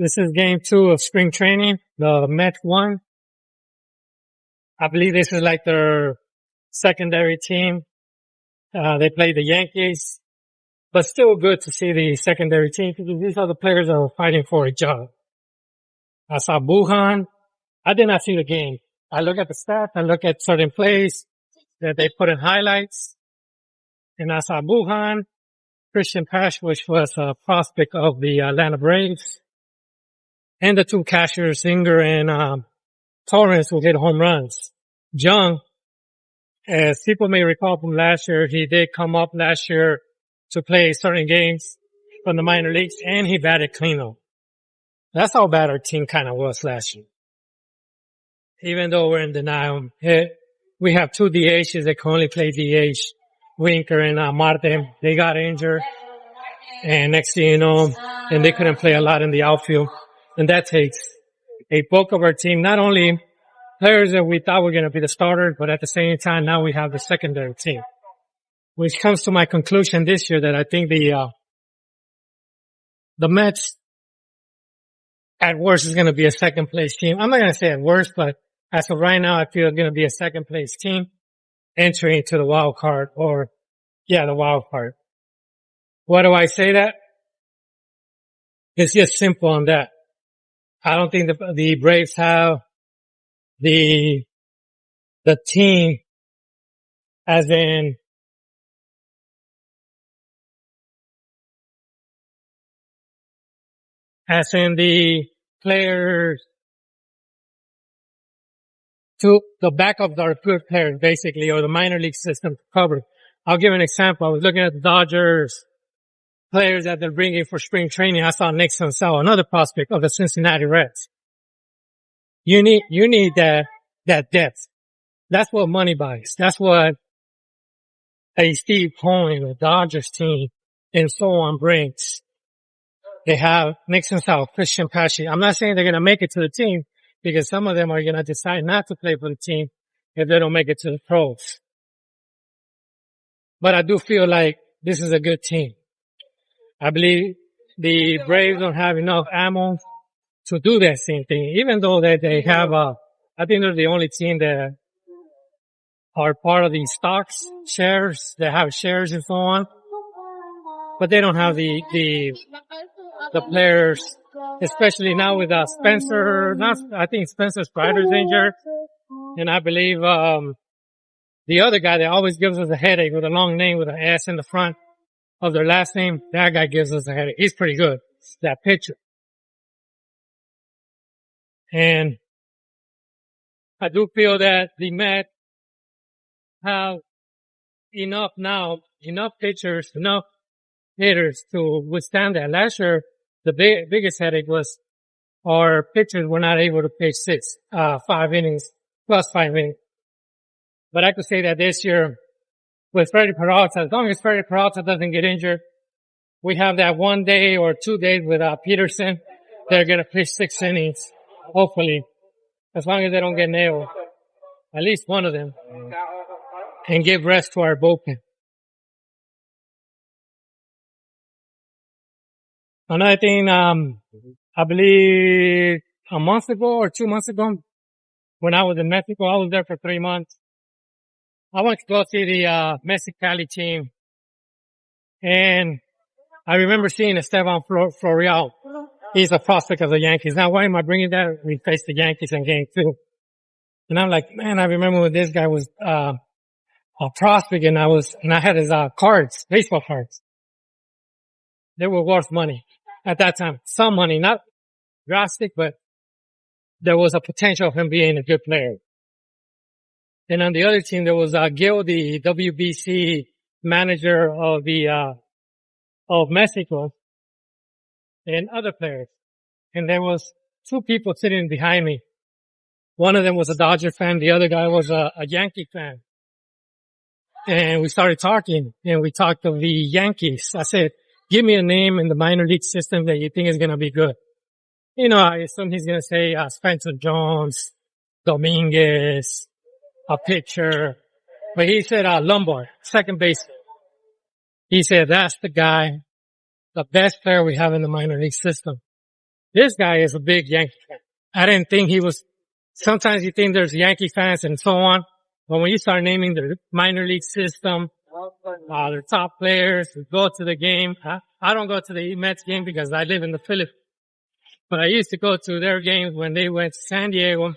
This is game 2 of spring training. The Mets won. I believe this is like their secondary team. They played the Yankees, but still good to see the secondary team because these are the players that are fighting for a job. I saw Brujan. I did not see the game. I look at the stats. I look at certain plays that they put in highlights. And I saw Brujan, Pache, which was a prospect of the Atlanta Braves, and the two catchers, Senger and Torrens, who hit home runs. Jung, as people may recall from last year, he did come up last year to play certain games from the minor leagues, and he batted clean. That's how bad our team kind of was last year. Even though we're in denial, we have two DHs that can only play DH, Winker and Marte. They got injured, and next thing you know, and they couldn't play a lot in the outfield. And that takes a bulk of our team, not only players that we thought were going to be the starters, but at the same time, now we have the secondary team. Which comes to my conclusion this year that I think the Mets at worst is going to be a second place team. I'm not going to say at worst, but as of right now, I feel it's going to be a second place team entering into the wild card the wild card. Why do I say that? It's just simple on that. I don't think the Braves have the team as in the players to the backups are good players basically, or the minor league system to cover. I'll give an example. I was looking at the Dodgers players that they're bringing for spring training. I saw Nº²⁴, another prospect of the Cincinnati Reds. You need that depth. That's what money buys. That's what a Steve Cohen, the Dodgers team, and so on brings. They have Nº²⁴, Pache. I'm not saying they're going to make it to the team because some of them are going to decide not to play for the team if they don't make it to the pros. But I do feel like this is a good team. I believe the Braves don't have enough ammo to do that same thing, even though that they have, I think they're the only team that are part of the stocks, shares, that have shares and so on. But they don't have the players, especially now with Spencer. I think Spencer Strider's injured, and I believe the other guy that always gives us a headache with a long name with an S in the front of their last name. That guy gives us a headache. He's pretty good. That pitcher. And I do feel that the Mets have enough pitchers, enough hitters to withstand that. Last year, the biggest headache was our pitchers were not able to pitch 5 innings, plus 5 innings. But I could say that this year, with Freddie Peralta, as long as Freddie Peralta doesn't get injured, we have that 1 day or 2 days with Peterson. They're going to pitch 6 innings, hopefully, as long as they don't get nailed, at least one of them, and give rest to our bullpen. Another thing, I believe a month ago or 2 months ago, when I was in Mexico, I was there for 3 months. I went to go see the Mexicali team, and I remember seeing Esteban Florial. He's a prospect of the Yankees. Now, why am I bringing that? We faced the Yankees in game 2. And I'm like, man, I remember when this guy was a prospect, and I had his cards, baseball cards. They were worth money at that time. Some money, not drastic, but there was a potential of him being a good player. And on the other team, there was Gil, the WBC manager of Mexico, and other players. And there was 2 people sitting behind me. One of them was a Dodger fan. The other guy was a Yankee fan. And we started talking, and we talked of the Yankees. I said, give me a name in the minor league system that you think is going to be good. You know, I assume he's going to say Spencer Jones, Dominguez, a pitcher. But he said Lombard, second baseman. He said, that's the guy, the best player we have in the minor league system. This guy is a big Yankee fan. I didn't think he was, sometimes you think there's Yankee fans and so on. But when you start naming the minor league system, their top players who go to the game. I don't go to the Mets game because I live in the Philippines. But I used to go to their games when they went to San Diego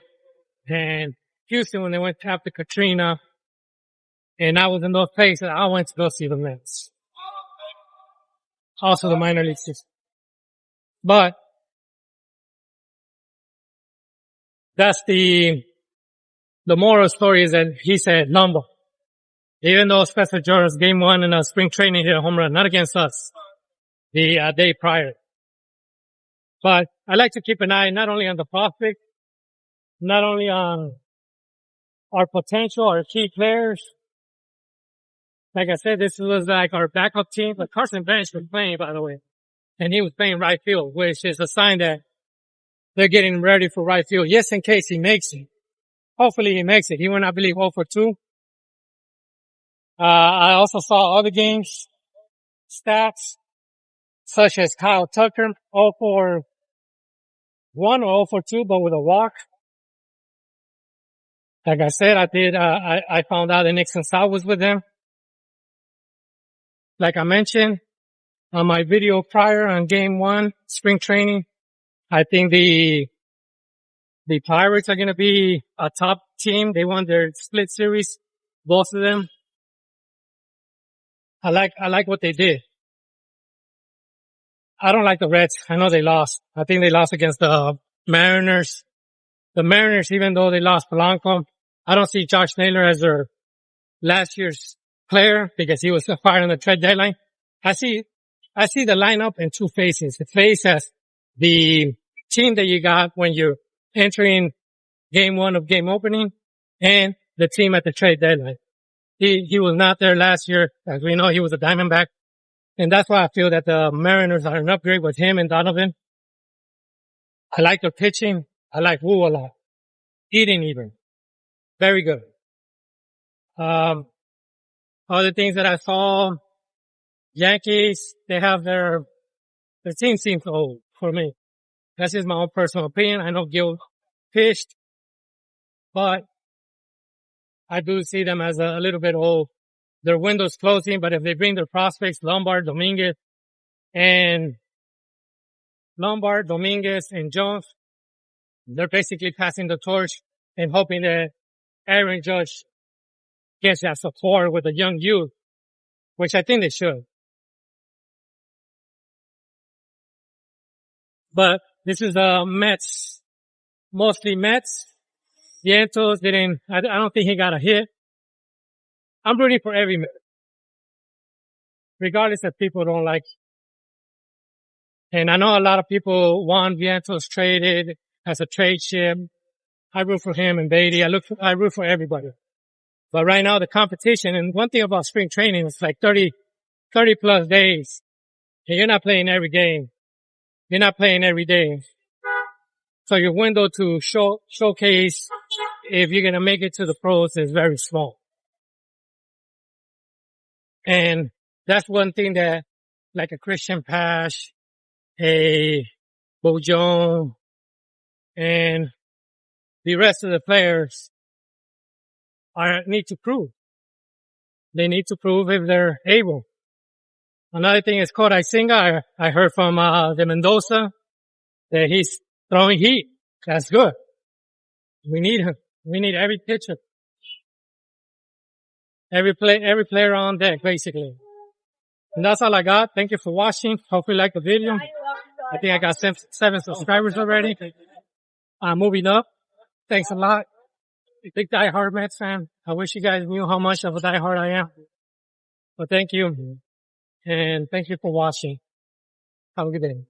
and Houston when they went after Katrina. And I was in those places. I went to go see the Mets. Also the minor league system. But that's the moral story is that he said number. Even though Spencer Jones game one in a spring training hit a home run, not against us, the day prior. But I like to keep an eye not only on the prospect, not only on our potential, our key players. Like I said, this was like our backup team, but Carson Benge was playing, by the way. And he was playing right field, which is a sign that they're getting ready for right field. Yes, in case he makes it. Hopefully he makes it. He went, I believe, 0 for 2. I also saw other games, stats, such as Kyle Tucker, 0 for 1 or 0 for 2, but with a walk. Like I said, I found out that Nixon South was with them. Like I mentioned on my video prior on game 1, spring training, I think the Pirates are going to be a top team. They won their split series, both of them. I like what they did. I don't like the Reds. I know they lost. I think they lost against the Mariners. The Mariners, even though they lost Polanco, I don't see Josh Naylor as their last year's player because he was fired on the trade deadline. I see the lineup in two phases. The phase as the team that you got when you're entering game 1 of game opening and the team at the trade deadline. He was not there last year. As we know, he was a Diamondback. And that's why I feel that the Mariners are an upgrade with him and Donovan. I like their pitching. I like Wu a lot. Eating even. Very good. Other things that I saw, Yankees, they have their team seems old for me. That's just my own personal opinion. I know Gil pitched, but I do see them as a little bit old. Their window's closing, but if they bring their prospects, Lombard, Dominguez, and Jones, they're basically passing the torch and hoping that Aaron Judge gets that support with the young youth, which I think they should. But this is Mets, mostly Mets. Vientos I don't think he got a hit. I'm rooting for every Met, regardless if people don't like it. And I know a lot of people want Vientos traded as a trade chip. I root for him and Beatty. I root for everybody. But right now the competition, and one thing about spring training is like 30 plus days. And you're not playing every game. You're not playing every day. So your window to showcase if you're going to make it to the pros is very small. And that's one thing that, like a Christian Pache, a Brujan, and the rest of the players need to prove. They need to prove if they're able. Another thing is Senger. I heard from the Mendoza that he's throwing heat. That's good. We need him. We need every pitcher. Every player on deck, basically. And that's all I got. Thank you for watching. Hope you liked the video. I think I got 7 subscribers already. I'm moving up. Thanks a lot. Big diehard Mets fan. I wish you guys knew how much of a diehard I am. But thank you. And thank you for watching. Have a good day.